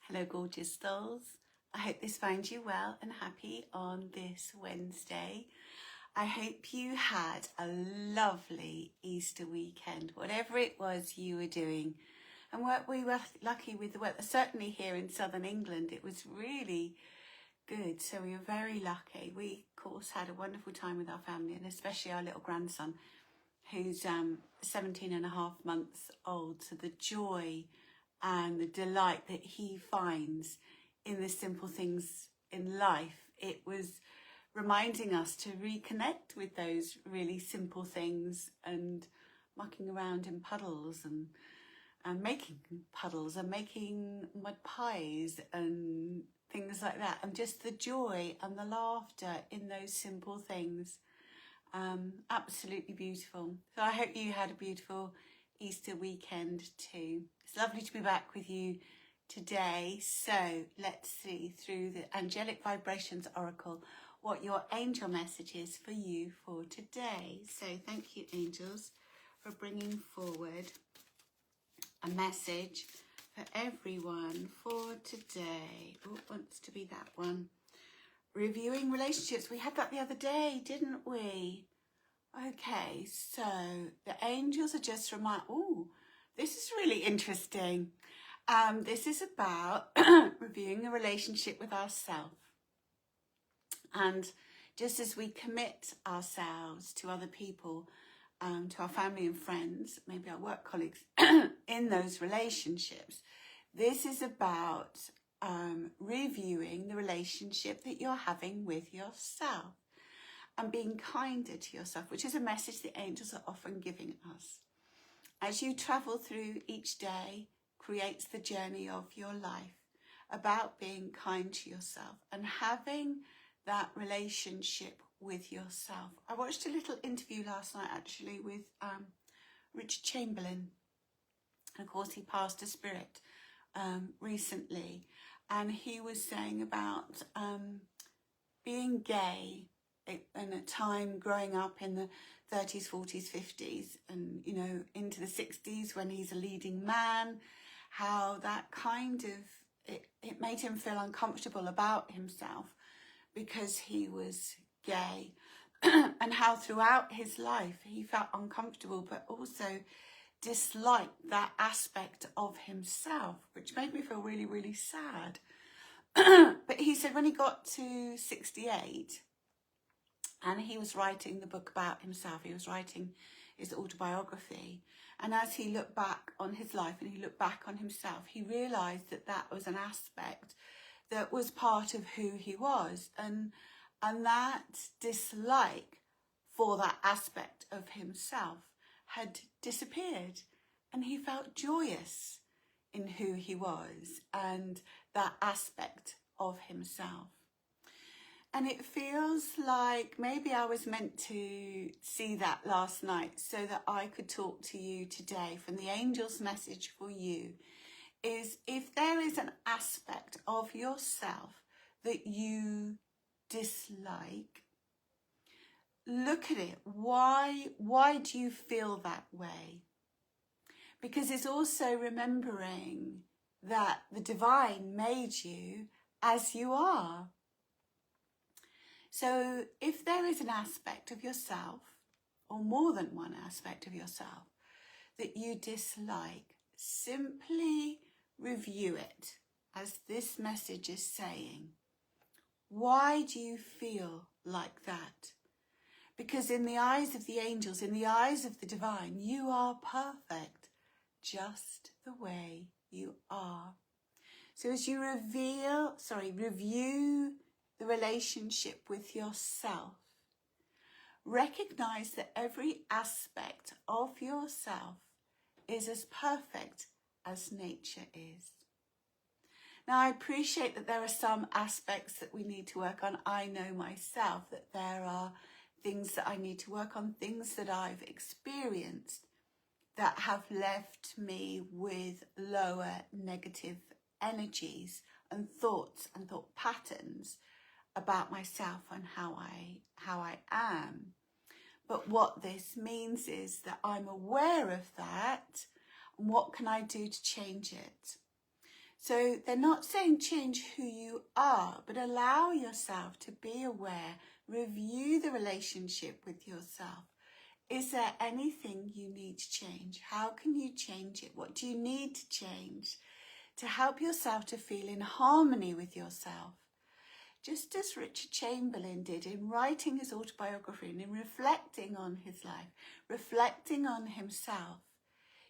Hello, gorgeous souls. I hope this finds you well and happy on this Wednesday. I hope you had a lovely Easter weekend, whatever it was you were doing. And we were lucky with the weather. Certainly here in southern England, it was really good. So we were very lucky. We, of course, had a wonderful time with our family, and especially our little grandson, who's 17 and a half months old. So the joy and the delight that he finds in the simple things in life, it was reminding us to reconnect with those really simple things, and mucking around in puddles and making puddles and making mud pies and things like that, and just the joy and the laughter in those simple things. Absolutely beautiful. So I hope you had a beautiful Easter weekend too. It's lovely to be back with you today. So let's see through the Angelic Vibrations Oracle what your angel message is for you for today. So thank you, angels, for bringing forward a message for everyone for today. Oh, wants to be that one. Reviewing relationships. We had that the other day, didn't we? Okay, so the angels are just oh, this is really interesting. This is about reviewing a relationship with ourselves. And just as we commit ourselves to other people, to our family and friends, maybe our work colleagues, in those relationships, this is about reviewing the relationship that you're having with yourself and being kinder to yourself, which is a message the angels are often giving us. As you travel through each day, creates the journey of your life, about being kind to yourself and having that relationship with yourself. I watched a little interview last night actually with Richard Chamberlain. And of course he passed to spirit recently, and he was saying about being gay in a time growing up in the 30s, 40s, 50s, and into the 60s when he's a leading man, how that kind of it made him feel uncomfortable about himself because he was gay, and how throughout his life he felt uncomfortable but also disliked that aspect of himself, which made me feel really, really sad. But he said when he got to 68 and he was writing the book about himself, he was writing his autobiography, and as he looked back on his life and he looked back on himself, he realised that that was an aspect that was part of who he was, and that dislike for that aspect of himself had disappeared, and he felt joyous in who he was and that aspect of himself. And it feels like maybe I was meant to see that last night so that I could talk to you today from the angel's message for you is, if there is an aspect of yourself that you dislike, look at it. Why do you feel that way? Because it's also remembering that the divine made you as you are. So if there is an aspect of yourself, or more than one aspect of yourself, that you dislike, simply review it, as this message is saying. Why do you feel like that? Because in the eyes of the angels, in the eyes of the divine, you are perfect, just the way you are. So as you review the relationship with yourself, recognize that every aspect of yourself is as perfect as nature is. Now, I appreciate that there are some aspects that we need to work on. I know myself that there are things that I need to work on, things that I've experienced that have left me with lower negative energies and thoughts and thought patterns about myself and how I am. But what this means is that I'm aware of that, and what can I do to change it? So they're not saying change who you are, but allow yourself to be aware, review the relationship with yourself. Is there anything you need to change? How can you change it? What do you need to change to help yourself to feel in harmony with yourself? Just as Richard Chamberlain did in writing his autobiography and in reflecting on his life, reflecting on himself,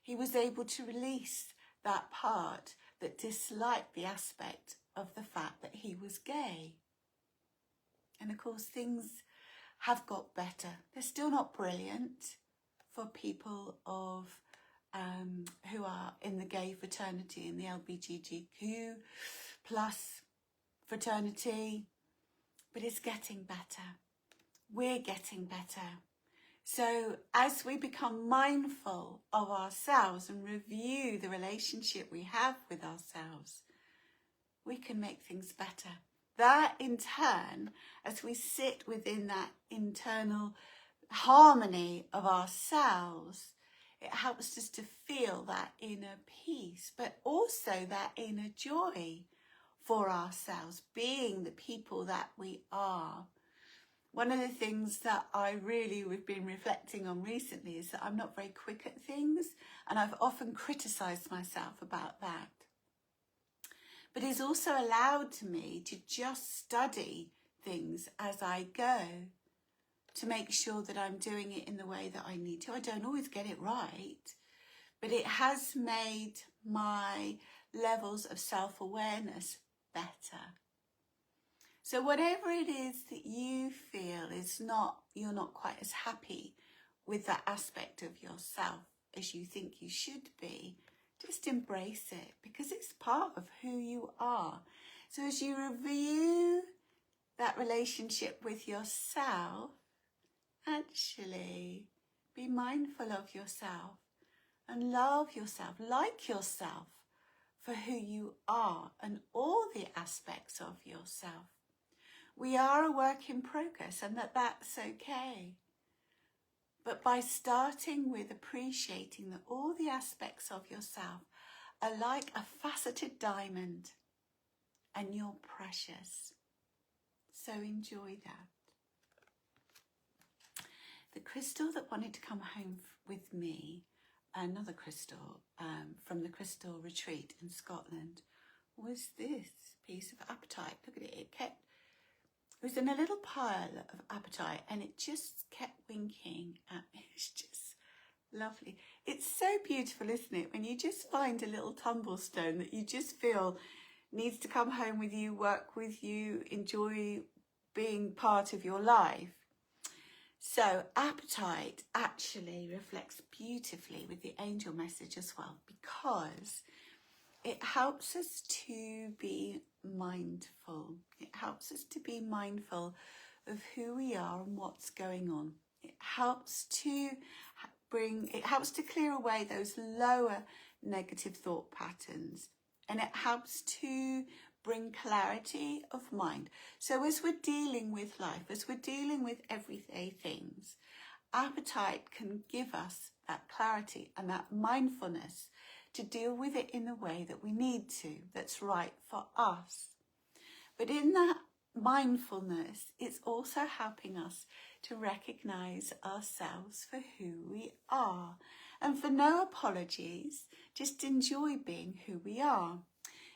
he was able to release that part that disliked the aspect of the fact that he was gay. And of course, things have got better. They're still not brilliant for people of who are in the gay fraternity and the LGBTQ plus fraternity, but it's getting better. We're getting better. So as we become mindful of ourselves and review the relationship we have with ourselves, we can make things better. That in turn, as we sit within that internal harmony of ourselves, it helps us to feel that inner peace, but also that inner joy for ourselves, being the people that we are. One of the things that I really have been reflecting on recently is that I'm not very quick at things, and I've often criticised myself about that. But it's also allowed to me to just study things as I go to make sure that I'm doing it in the way that I need to. I don't always get it right, but it has made my levels of self-awareness better. So whatever it is that you feel you're not quite as happy with that aspect of yourself as you think you should be, just embrace it, because it's part of who you are. So as you review that relationship with yourself, actually be mindful of yourself and love yourself, like yourself for who you are and all the aspects of yourself. We are a work in progress, and that's okay. But by starting with appreciating that all the aspects of yourself are like a faceted diamond and you're precious. So enjoy that. The crystal that wanted to come home with me, another crystal from the Crystal Retreat in Scotland, was this piece of apatite. Look at it. It was in a little pile of apatite and it just kept winking at me. It's just lovely. It's so beautiful, isn't it? When you just find a little tumblestone that you just feel needs to come home with you, work with you, enjoy being part of your life. So apatite actually reflects beautifully with the angel message as well, because it helps us to be mindful. It helps us to be mindful of who we are and what's going on. It helps to clear away those lower negative thought patterns, and it helps to bring clarity of mind. So as we're dealing with life, as we're dealing with everyday things, apatite can give us that clarity and that mindfulness to deal with it in the way that we need to, that's right for us. But in that mindfulness, it's also helping us to recognise ourselves for who we are. And for no apologies, just enjoy being who we are.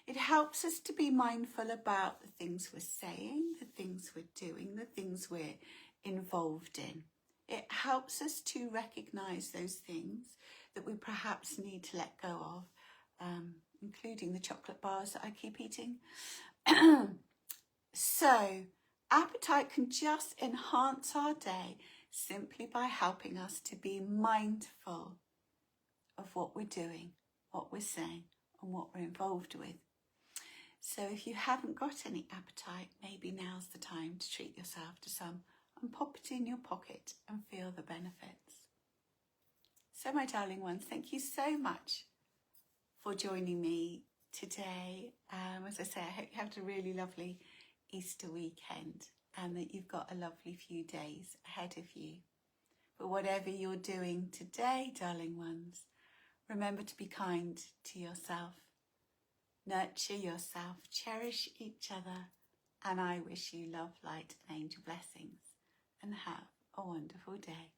It helps us to be mindful about the things we're saying, the things we're doing, the things we're involved in. It helps us to recognise those things that we perhaps need to let go of, including the chocolate bars that I keep eating. So, apatite can just enhance our day simply by helping us to be mindful of what we're doing, what we're saying, and what we're involved with. So if you haven't got any apatite, maybe now's the time to treat yourself to some and pop it in your pocket and feel the benefits. So my darling ones, thank you so much for joining me today. As I say, I hope you had a really lovely Easter weekend and that you've got a lovely few days ahead of you. But whatever you're doing today, darling ones, remember to be kind to yourself. nurture yourself, cherish each other, and I wish you love, light, and angel blessings, and have a wonderful day.